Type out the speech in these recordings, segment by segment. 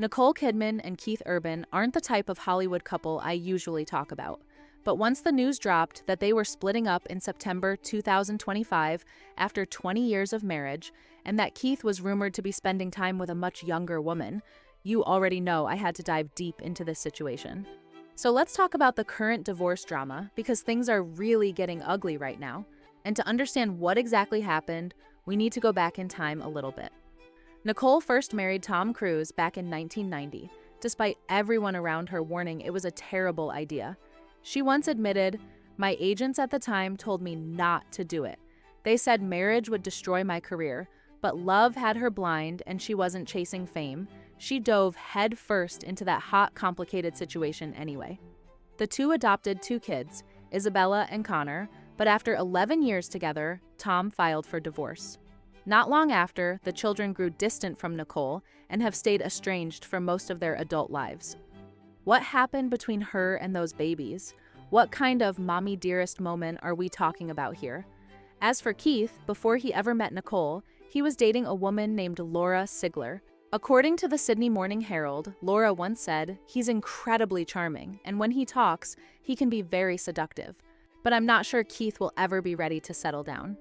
Nicole Kidman and Keith Urban aren't the type of Hollywood couple I usually talk about. But once the news dropped that they were splitting up in September 2025 after 20 years of marriage, and that Keith was rumored to be spending time with a much younger woman, you already know I had to dive deep into this situation. So let's talk about the current divorce drama, because things are really getting ugly right now. And to understand what exactly happened, we need to go back in time a little bit. Nicole first married Tom Cruise back in 1990, despite everyone around her warning it was a terrible idea. She once admitted, "My agents at the time told me not to do it. They said marriage would destroy my career, but love had her blind and she wasn't chasing fame. She dove head first into that hot, complicated situation anyway." The two adopted 2 kids, Isabella and Connor, but after 11 years together, Tom filed for divorce. Not long after, the children grew distant from Nicole and have stayed estranged for most of their adult lives. What happened between her and those babies? What kind of mommy dearest moment are we talking about here? As for Keith, before he ever met Nicole, he was dating a woman named Laura Sigler. According to the Sydney Morning Herald, Laura once said, "He's incredibly charming, and when he talks, he can be very seductive. But I'm not sure Keith will ever be ready to settle down."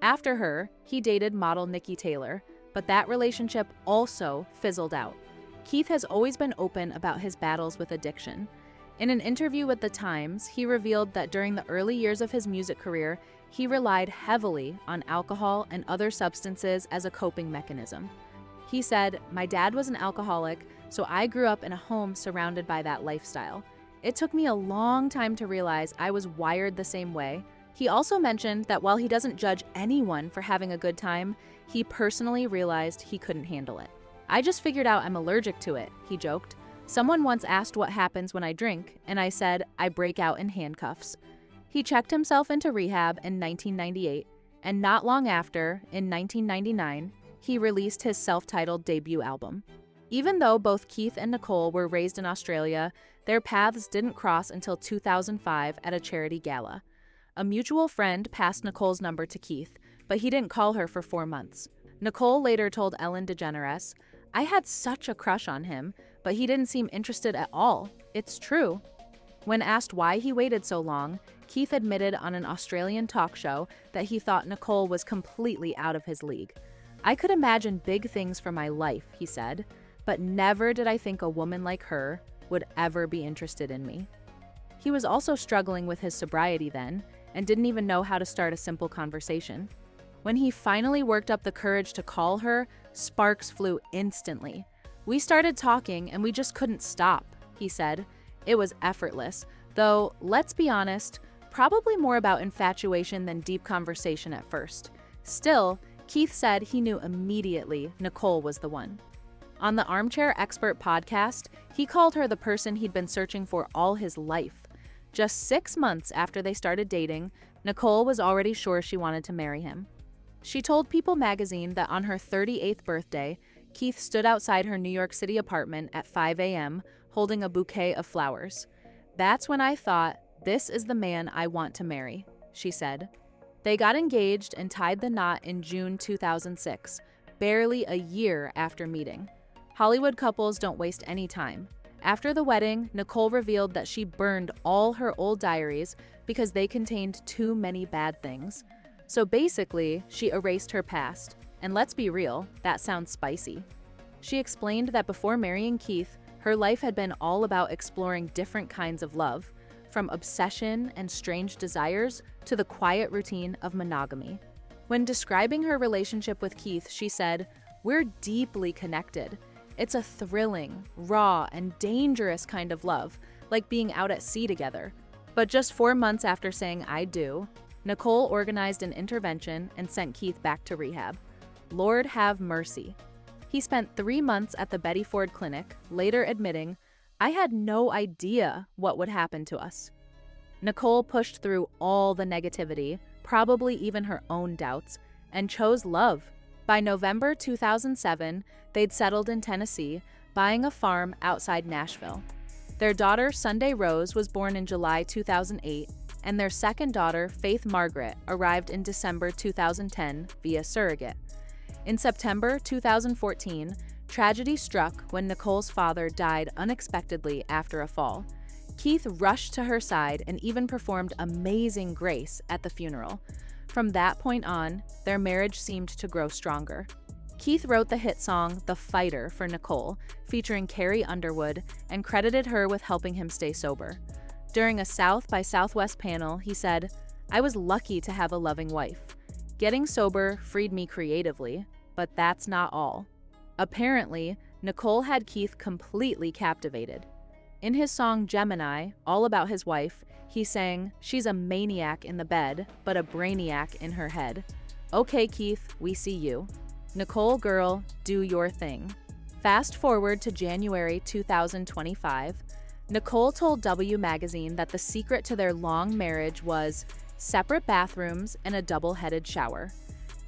After her, he dated model Nikki Taylor, but that relationship also fizzled out. Keith has always been open about his battles with addiction. In an interview with The Times, he revealed that during the early years of his music career, he relied heavily on alcohol and other substances as a coping mechanism. He said, "My dad was an alcoholic, so I grew up in a home surrounded by that lifestyle. It took me a long time to realize I was wired the same way." He also mentioned that while he doesn't judge anyone for having a good time, he personally realized he couldn't handle it. "I just figured out I'm allergic to it," he joked. "Someone once asked what happens when I drink, and I said, I break out in handcuffs." He checked himself into rehab in 1998, and not long after, in 1999, he released his self-titled debut album. Even though both Keith and Nicole were raised in Australia, their paths didn't cross until 2005 at a charity gala. A mutual friend passed Nicole's number to Keith, but he didn't call her for 4 months. Nicole later told Ellen DeGeneres, "I had such a crush on him, but he didn't seem interested at all. It's true." When asked why he waited so long, Keith admitted on an Australian talk show that he thought Nicole was completely out of his league. "I could imagine big things for my life," he said, "but never did I think a woman like her would ever be interested in me." He was also struggling with his sobriety then, and didn't even know how to start a simple conversation. When he finally worked up the courage to call her, sparks flew instantly. "We started talking and we just couldn't stop," he said. "It was effortless, though, let's be honest, probably more about infatuation than deep conversation at first. Still, Keith said he knew immediately Nicole was the one." On the Armchair Expert podcast, he called her the person he'd been searching for all his life. Just 6 months after they started dating, Nicole was already sure she wanted to marry him. She told People magazine that on her 38th birthday, Keith stood outside her New York City apartment at 5 a.m. holding a bouquet of flowers. "That's when I thought, this is the man I want to marry," she said. They got engaged and tied the knot in June 2006, barely a year after meeting. Hollywood couples don't waste any time. After the wedding, Nicole revealed that she burned all her old diaries because they contained too many bad things. So basically, she erased her past. And let's be real, that sounds spicy. She explained that before marrying Keith, her life had been all about exploring different kinds of love, from obsession and strange desires to the quiet routine of monogamy. When describing her relationship with Keith, she said, "We're deeply connected. It's a thrilling, raw, and dangerous kind of love, like being out at sea together." But just 4 months after saying "I do," Nicole organized an intervention and sent Keith back to rehab. Lord have mercy. He spent 3 months at the Betty Ford Clinic, later admitting, "I had no idea what would happen to us." Nicole pushed through all the negativity, probably even her own doubts, and chose love. By November 2007, they'd settled in Tennessee, buying a farm outside Nashville. Their daughter, Sunday Rose, was born in July 2008, and their second daughter, Faith Margaret, arrived in December 2010 via surrogate. In September 2014, Tragedy struck when Nicole's father died unexpectedly after a fall. Keith rushed to her side and even performed Amazing Grace at the funeral. From that point on, their marriage seemed to grow stronger. Keith wrote the hit song The Fighter for Nicole, featuring Carrie Underwood, and credited her with helping him stay sober. During a South by Southwest panel, he said, "I was lucky to have a loving wife. Getting sober freed me creatively, but that's not all." Apparently, Nicole had Keith completely captivated. In his song Gemini, all about his wife, he sang, "She's a maniac in the bed, but a brainiac in her head. Okay, Keith, we see you. Nicole girl, do your thing." Fast forward to January 2025, Nicole told W Magazine that the secret to their long marriage was separate bathrooms and a double-headed shower.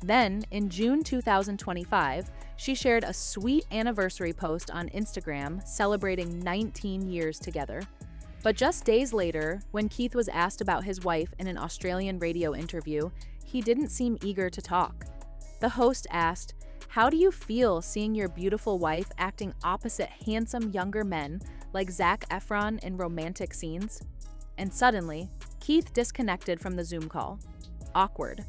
Then, in June 2025, she shared a sweet anniversary post on Instagram celebrating 19 years together. But just days later, when Keith was asked about his wife in an Australian radio interview, he didn't seem eager to talk. The host asked, "How do you feel seeing your beautiful wife acting opposite handsome younger men like Zac Efron in romantic scenes?" And suddenly, Keith disconnected from the Zoom call. Awkward.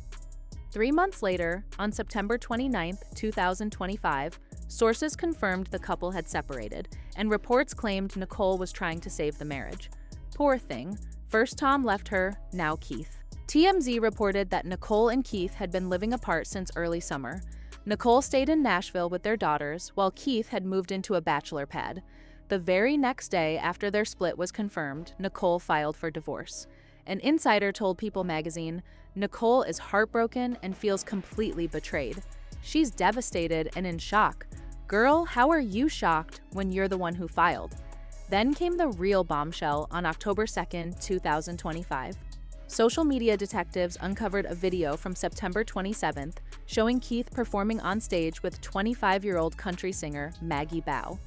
3 months later, on September 29, 2025, sources confirmed the couple had separated, and reports claimed Nicole was trying to save the marriage. Poor thing. First Tom left her, now Keith. TMZ reported that Nicole and Keith had been living apart since early summer. Nicole stayed in Nashville with their daughters, while Keith had moved into a bachelor pad. The very next day after their split was confirmed, Nicole filed for divorce. An insider told People magazine, "Nicole is heartbroken and feels completely betrayed. She's devastated and in shock. Girl, how are you shocked when you're the one who filed?" Then came the real bombshell on October 2nd, 2025. Social media detectives uncovered a video from September 27th showing Keith performing on stage with 25-year-old country singer Maggie Bow.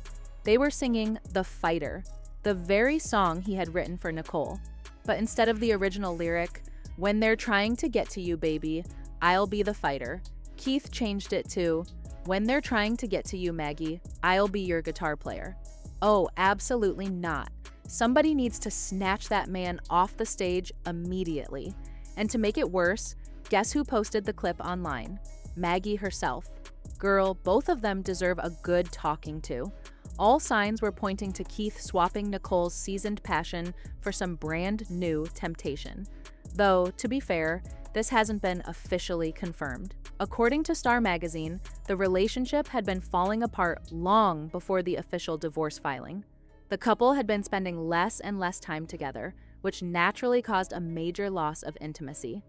They were singing The Fighter, the very song he had written for Nicole. But instead of the original lyric, "When they're trying to get to you, baby, I'll be the fighter," Keith changed it to, "When they're trying to get to you, Maggie, I'll be your guitar player." Oh, absolutely not. Somebody needs to snatch that man off the stage immediately. And to make it worse, guess who posted the clip online? Maggie herself. Girl, both of them deserve a good talking to. All signs were pointing to Keith swapping Nicole's seasoned passion for some brand new temptation. Though, to be fair, this hasn't been officially confirmed. According to Star Magazine, the relationship had been falling apart long before the official divorce filing. The couple had been spending less and less time together, which naturally caused a major loss of intimacy.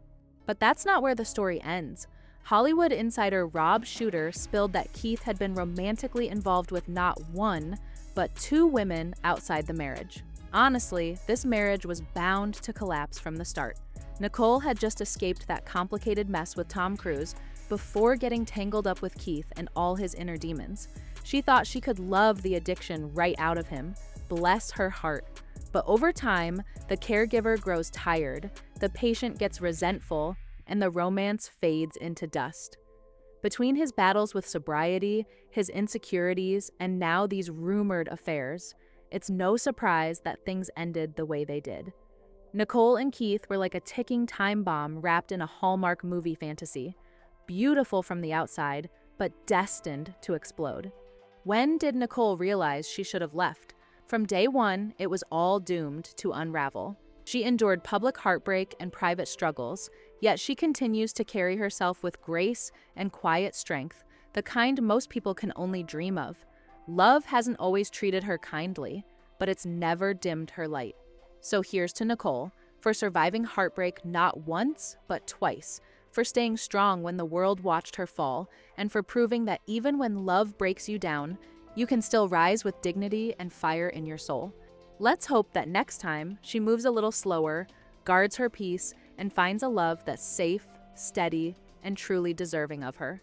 But that's not where the story ends. Hollywood insider Rob Shooter spilled that Keith had been romantically involved with not one, but 2 women outside the marriage. Honestly, this marriage was bound to collapse from the start. Nicole had just escaped that complicated mess with Tom Cruise before getting tangled up with Keith and all his inner demons. She thought she could love the addiction right out of him. Bless her heart. But over time, the caregiver grows tired, the patient gets resentful, and the romance fades into dust. Between his battles with sobriety, his insecurities, and now these rumored affairs, it's no surprise that things ended the way they did. Nicole and Keith were like a ticking time bomb wrapped in a Hallmark movie fantasy. Beautiful from the outside, but destined to explode. When did Nicole realize she should have left? From day one, it was all doomed to unravel. She endured public heartbreak and private struggles, yet she continues to carry herself with grace and quiet strength, the kind most people can only dream of. Love hasn't always treated her kindly, but it's never dimmed her light. So here's to Nicole, for surviving heartbreak not once, but twice, for staying strong when the world watched her fall, and for proving that even when love breaks you down, you can still rise with dignity and fire in your soul. Let's hope that next time she moves a little slower, guards her peace, and finds a love that's safe, steady, and truly deserving of her.